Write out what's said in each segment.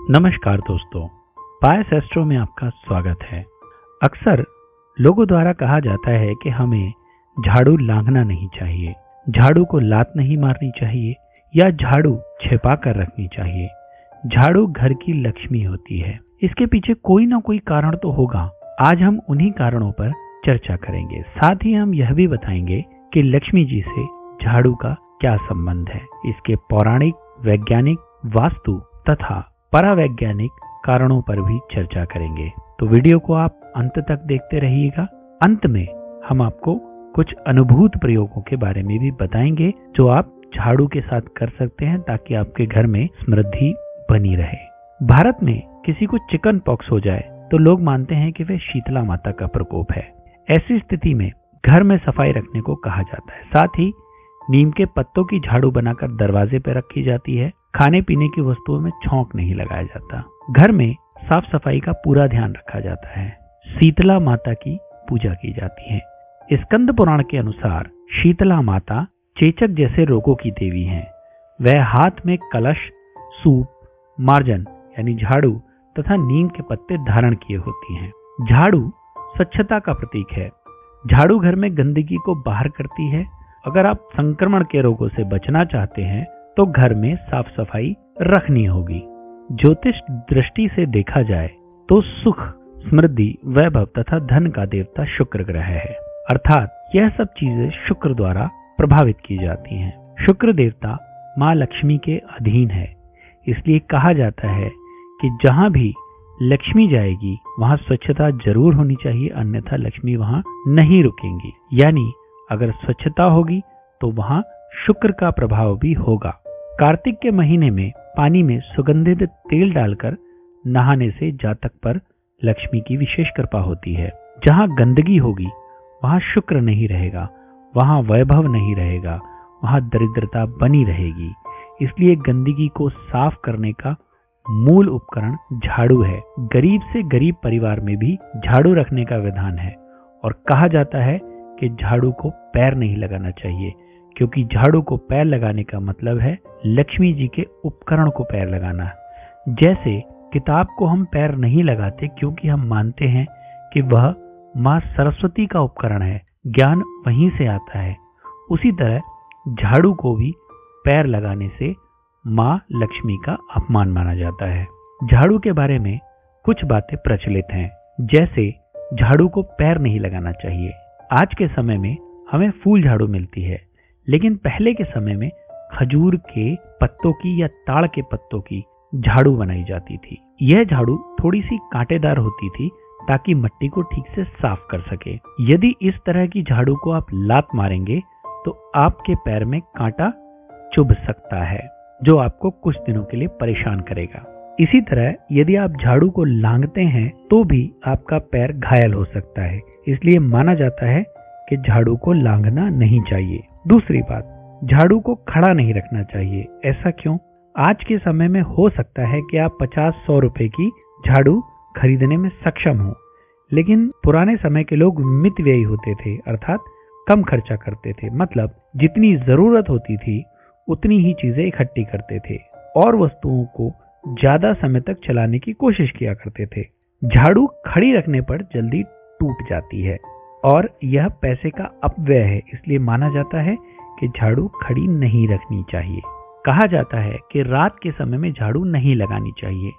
नमस्कार दोस्तों, पायस एस्ट्रो में आपका स्वागत है। अक्सर लोगों द्वारा कहा जाता है कि हमें झाड़ू लांघना नहीं चाहिए, झाड़ू को लात नहीं मारनी चाहिए या झाड़ू छिपा कर रखनी चाहिए। झाड़ू घर की लक्ष्मी होती है, इसके पीछे कोई ना कोई कारण तो होगा। आज हम उन्हीं कारणों पर चर्चा करेंगे। साथ ही हम यह भी बताएंगे कि लक्ष्मी जी से झाड़ू का क्या संबंध है। इसके पौराणिक, वैज्ञानिक, वास्तु तथा परावैज्ञानिक कारणों पर भी चर्चा करेंगे। तो वीडियो को आप अंत तक देखते रहिएगा। अंत में हम आपको कुछ अनुभूत प्रयोगों के बारे में भी बताएंगे जो आप झाड़ू के साथ कर सकते हैं ताकि आपके घर में समृद्धि बनी रहे। भारत में किसी को चिकन पॉक्स हो जाए तो लोग मानते हैं कि वह शीतला माता का प्रकोप है। ऐसी स्थिति में घर में सफाई रखने को कहा जाता है। साथ ही नीम के पत्तों की झाड़ू बनाकर दरवाजे पर रखी जाती है। खाने पीने की वस्तुओं में छौंक नहीं लगाया जाता। घर में साफ सफाई का पूरा ध्यान रखा जाता है। शीतला माता की पूजा की जाती है। स्कंद पुराण के अनुसार शीतला माता चेचक जैसे रोगों की देवी हैं। वह हाथ में कलश, सूप, मार्जन यानी झाड़ू तथा नीम के पत्ते धारण किए होती हैं। झाड़ू स्वच्छता का प्रतीक है। झाड़ू घर में गंदगी को बाहर करती है। अगर आप संक्रमण के रोगों से बचना चाहते हैं तो घर में साफ सफाई रखनी होगी। ज्योतिष दृष्टि से देखा जाए तो सुख, समृद्धि, वैभव तथा धन का देवता शुक्र ग्रह है। अर्थात यह सब चीजें शुक्र द्वारा प्रभावित की जाती हैं। शुक्र देवता माँ लक्ष्मी के अधीन है, इसलिए कहा जाता है कि जहाँ भी लक्ष्मी जाएगी वहाँ स्वच्छता जरूर होनी चाहिए, अन्यथा लक्ष्मी वहाँ नहीं रुकेंगी। यानी अगर स्वच्छता होगी तो वहाँ शुक्र का प्रभाव भी होगा। कार्तिक के महीने में पानी में सुगंधित तेल डालकर नहाने से जातक पर लक्ष्मी की विशेष कृपा होती है। जहाँ गंदगी होगी वहाँ शुक्र नहीं रहेगा, वहाँ वैभव नहीं रहेगा, वहाँ दरिद्रता बनी रहेगी। इसलिए गंदगी को साफ करने का मूल उपकरण झाड़ू है। गरीब से गरीब परिवार में भी झाड़ू रखने का विधान है और कहा जाता है कि झाड़ू को पैर नहीं लगाना चाहिए, क्योंकि झाड़ू को पैर लगाने का मतलब है लक्ष्मी जी के उपकरण को पैर लगाना। जैसे किताब को हम पैर नहीं लगाते क्योंकि हम मानते हैं कि वह माँ सरस्वती का उपकरण है, ज्ञान वहीं से आता है। उसी तरह झाड़ू को भी पैर लगाने से माँ लक्ष्मी का अपमान माना जाता है। झाड़ू के बारे में कुछ बातें प्रचलित हैं, जैसे झाड़ू को पैर नहीं लगाना चाहिए। आज के समय में हमें फूल झाड़ू मिलती है, लेकिन पहले के समय में खजूर के पत्तों की या ताड़ के पत्तों की झाड़ू बनाई जाती थी। यह झाड़ू थोड़ी सी कांटेदार होती थी ताकि मिट्टी को ठीक से साफ कर सके। यदि इस तरह की झाड़ू को आप लात मारेंगे तो आपके पैर में कांटा चुभ सकता है, जो आपको कुछ दिनों के लिए परेशान करेगा। इसी तरह यदि आप झाड़ू को लांघते हैं तो भी आपका पैर घायल हो सकता है, इसलिए माना जाता है कि झाड़ू को लांघना नहीं चाहिए। दूसरी बात, झाड़ू को खड़ा नहीं रखना चाहिए। ऐसा क्यों? आज के समय में हो सकता है कि आप 50-100 रुपए की झाड़ू खरीदने में सक्षम हो, लेकिन पुराने समय के लोग मितव्ययी होते थे, अर्थात कम खर्चा करते थे। मतलब जितनी जरूरत होती थी उतनी ही चीजें इकट्ठी करते थे और वस्तुओं को ज्यादा समय तक चलाने की कोशिश किया करते थे। झाड़ू खड़ी रखने पर जल्दी टूट जाती है और यह पैसे का अपव्यय है, इसलिए माना जाता है कि झाड़ू खड़ी नहीं रखनी चाहिए। कहा जाता है कि रात के समय में झाड़ू नहीं लगानी चाहिए।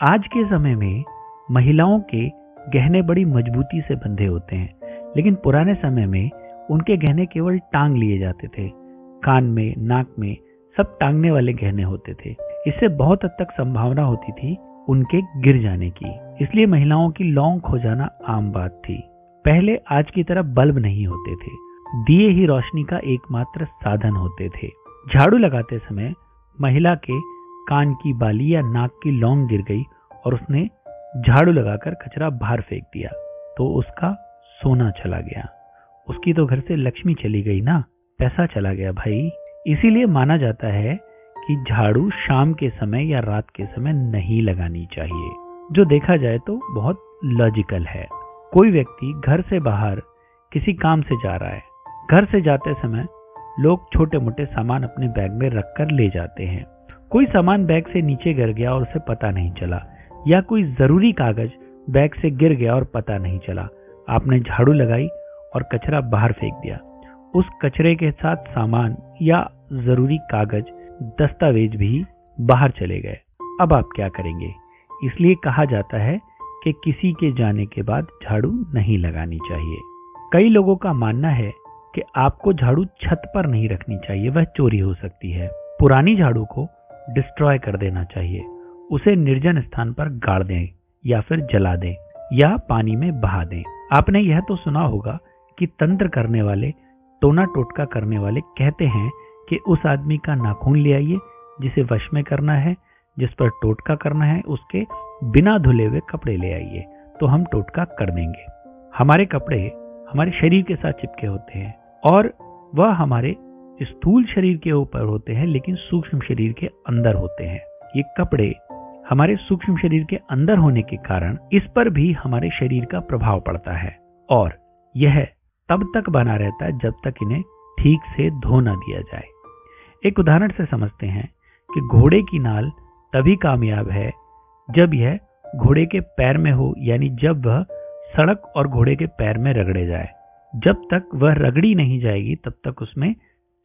आज के समय में महिलाओं के गहने बड़ी मजबूती से बंधे होते हैं, लेकिन पुराने समय में उनके गहने केवल टांग लिए जाते थे। कान में, नाक में सब टांगने वाले गहने होते थे। इससे बहुत हद तक संभावना होती थी उनके गिर जाने की, इसलिए महिलाओं की लौंग खो जाना आम बात थी। पहले आज की तरह बल्ब नहीं होते थे, दिए ही रोशनी का एकमात्र साधन होते थे। झाड़ू लगाते समय महिला के कान की बाली या नाक की लौंग गिर गई और उसने झाड़ू लगाकर कचरा बाहर फेंक दिया तो उसका सोना चला गया। उसकी तो घर से लक्ष्मी चली गई ना, पैसा चला गया भाई। इसीलिए माना जाता है कि झाड़ू शाम के समय या रात के समय नहीं लगानी चाहिए, जो देखा जाए तो बहुत लॉजिकल है। कोई व्यक्ति घर से बाहर किसी काम से जा रहा है, घर से जाते समय लोग छोटे मोटे सामान अपने बैग में रखकर ले जाते हैं। कोई सामान बैग से नीचे गिर गया और उसे पता नहीं चला, या कोई जरूरी कागज बैग से गिर गया और पता नहीं चला। आपने झाड़ू लगाई और कचरा बाहर फेंक दिया। उस कचरे के साथ सामान या जरूरी कागज, दस्तावेज भी बाहर चले गए। अब आप क्या करेंगे? इसलिए कहा जाता है कि किसी के जाने के बाद झाड़ू नहीं लगानी चाहिए। कई लोगों का मानना है कि आपको झाड़ू छत पर नहीं रखनी चाहिए, वह चोरी हो सकती है। पुरानी झाड़ू को डिस्ट्रॉय कर देना चाहिए, उसे निर्जन स्थान पर गाड़ दें या फिर जला दें या पानी में बहा दें। आपने यह तो सुना होगा कि तंत्र करने वाले, टोना टोटका करने वाले कहते हैं कि उस आदमी का नाखून ले आइए जिसे वश में करना है, जिस पर टोटका करना है उसके बिना धुले हुए कपड़े ले आइए तो हम टोटका कर देंगे। हमारे कपड़े हमारे शरीर के साथ चिपके होते हैं और वह हमारे स्थूल शरीर के ऊपर होते हैं, लेकिन सूक्ष्म शरीर के अंदर होते हैं। ये कपड़े हमारे सूक्ष्म शरीर के अंदर होने के कारण इस पर भी हमारे शरीर का प्रभाव पड़ता है और यह तब तक बना रहता है जब तक इन्हें ठीक से धो न दिया जाए। एक उदाहरण से समझते हैं कि घोड़े की नाल तभी कामयाब है जब यह घोड़े के पैर में हो, यानी जब वह सड़क और घोड़े के पैर में रगड़े जाए। जब तक वह रगड़ी नहीं जाएगी तब तक उसमें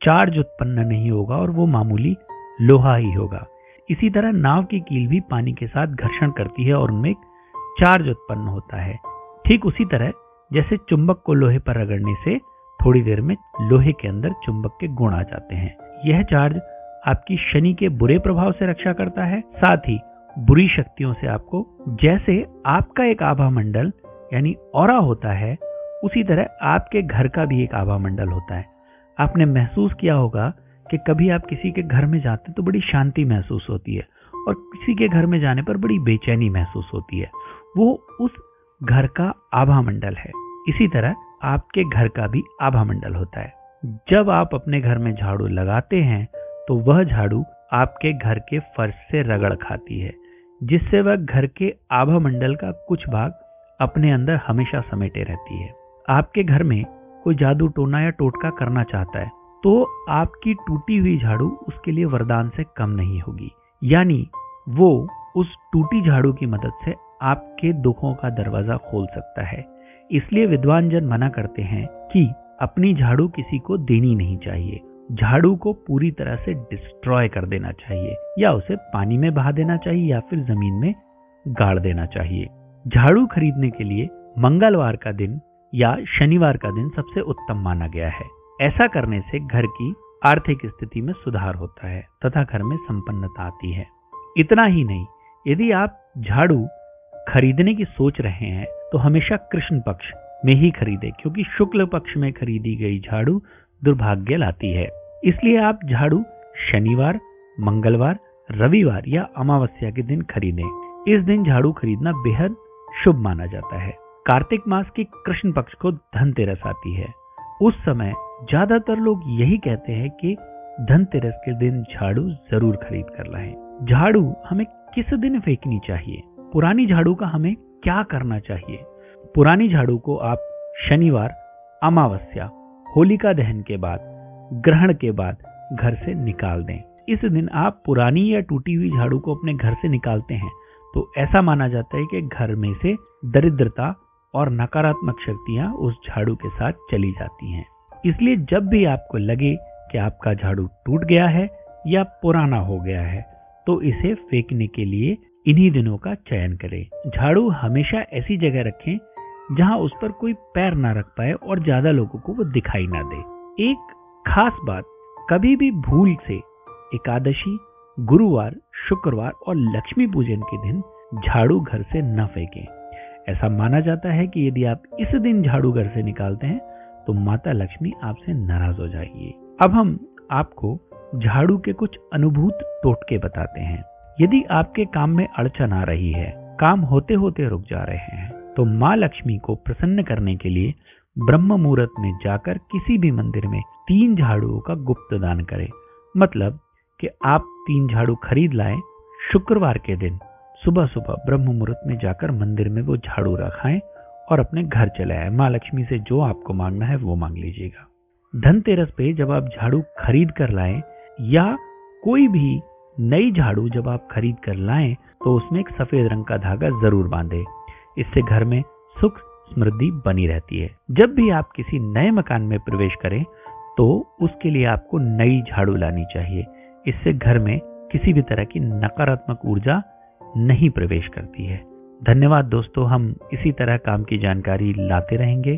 चार्ज उत्पन्न नहीं होगा और वो मामूली लोहा ही होगा। इसी तरह नाव की कील भी पानी के साथ घर्षण करती है और उनमें चार्ज उत्पन्न होता है। ठीक उसी तरह जैसे चुंबक को लोहे पर रगड़ने से थोड़ी देर में लोहे के अंदर चुंबक के गुण आ जाते हैं। यह चार्ज आपकी शनि के बुरे प्रभाव से रक्षा करता है, साथ ही बुरी शक्तियों से आपको, जैसे आपका एक आभा मंडल यानी ऑरा होता है, उसी तरह आपके घर का भी एक आभा मंडल होता है। आपने महसूस किया होगा कि कभी आप किसी के घर में जाते तो बड़ी शांति महसूस होती है और किसी के घर में जाने पर बड़ी बेचैनी महसूस होती है। वो उस घर का आभा मंडल है। इसी तरह आपके घर का भी आभा मंडल होता है। जब आप अपने घर में झाड़ू लगाते हैं तो वह झाड़ू आपके घर के फर्श से रगड़ खाती है, जिससे वह घर के आभा मंडल का कुछ भाग अपने अंदर हमेशा समेटे रहती है। आपके घर में कोई जादू टोना या टोटका करना चाहता है तो आपकी टूटी हुई झाड़ू उसके लिए वरदान से कम नहीं होगी, यानी वो उस टूटी झाड़ू की मदद से आपके दुखों का दरवाजा खोल सकता है। इसलिए विद्वान जन मना करते हैं कि अपनी झाड़ू किसी को देनी नहीं चाहिए। झाड़ू को पूरी तरह से डिस्ट्रॉय कर देना चाहिए या उसे पानी में बहा देना चाहिए या फिर जमीन में गाड़ देना चाहिए। झाड़ू खरीदने के लिए मंगलवार का दिन या शनिवार का दिन सबसे उत्तम माना गया है। ऐसा करने से घर की आर्थिक स्थिति में सुधार होता है तथा घर में संपन्नता आती है। इतना ही नहीं, यदि आप झाड़ू खरीदने की सोच रहे हैं तो हमेशा कृष्ण पक्ष में ही खरीदें, क्योंकि शुक्ल पक्ष में खरीदी गई झाड़ू दुर्भाग्य लाती है। इसलिए आप झाड़ू शनिवार, मंगलवार, रविवार या अमावस्या के दिन खरीदें। इस दिन झाड़ू खरीदना बेहद शुभ माना जाता है। कार्तिक मास की कृष्ण पक्ष को धनतेरस आती है। उस समय ज्यादातर लोग यही कहते हैं कि धनतेरस के दिन झाड़ू जरूर खरीद कर लाएं। झाड़ू हमें किस दिन फेंकनी चाहिए? पुरानी झाड़ू का हमें क्या करना चाहिए? पुरानी झाड़ू को आप शनिवार, अमावस्या, होलिका दहन के बाद, ग्रहण के बाद घर से निकाल दें। इस दिन आप पुरानी या टूटी हुई झाड़ू को अपने घर से निकालते हैं तो ऐसा माना जाता है कि घर में से दरिद्रता और नकारात्मक शक्तियां उस झाड़ू के साथ चली जाती हैं। इसलिए जब भी आपको लगे कि आपका झाड़ू टूट गया है या पुराना हो गया है तो इसे फेंकने के लिए इन्हीं दिनों का चयन करें। झाड़ू हमेशा ऐसी जगह रखें जहां उस पर कोई पैर ना रख पाए और ज्यादा लोगों को वो दिखाई ना दे। एक खास बात, कभी भी भूल से एकादशी, गुरुवार, शुक्रवार और लक्ष्मी पूजन के दिन झाड़ू घर से न फेंकें। ऐसा माना जाता है कि यदि आप इस दिन झाड़ू घर से निकालते हैं तो माता लक्ष्मी आपसे नाराज हो जाएगी। अब हम आपको झाड़ू के कुछ अनुभूत टोटके बताते हैं। यदि आपके काम में अड़चन आ रही है, काम होते होते रुक जा रहे हैं, तो माँ लक्ष्मी को प्रसन्न करने के लिए ब्रह्म मुहूर्त में जाकर किसी भी मंदिर में 3 झाड़ुओं का गुप्त दान करें। मतलब कि आप 3 झाड़ू खरीद लाएं, शुक्रवार के दिन सुबह सुबह ब्रह्म मुहूर्त में जाकर मंदिर में वो झाड़ू रखाएं और अपने घर चले आए। माँ लक्ष्मी से जो आपको मांगना है वो मांग लीजिएगा। धनतेरस पे जब आप झाड़ू खरीद कर लाएं या कोई भी नई झाड़ू जब आप खरीद कर लाएं तो उसमें एक सफेद रंग का धागा जरूर बांधें। इससे घर में सुख समृद्धि बनी रहती है। जब भी आप किसी नए मकान में प्रवेश करें तो उसके लिए आपको नई झाड़ू लानी चाहिए। इससे घर में किसी भी तरह की नकारात्मक ऊर्जा नहीं प्रवेश करती है। धन्यवाद दोस्तों, हम इसी तरह काम की जानकारी लाते रहेंगे।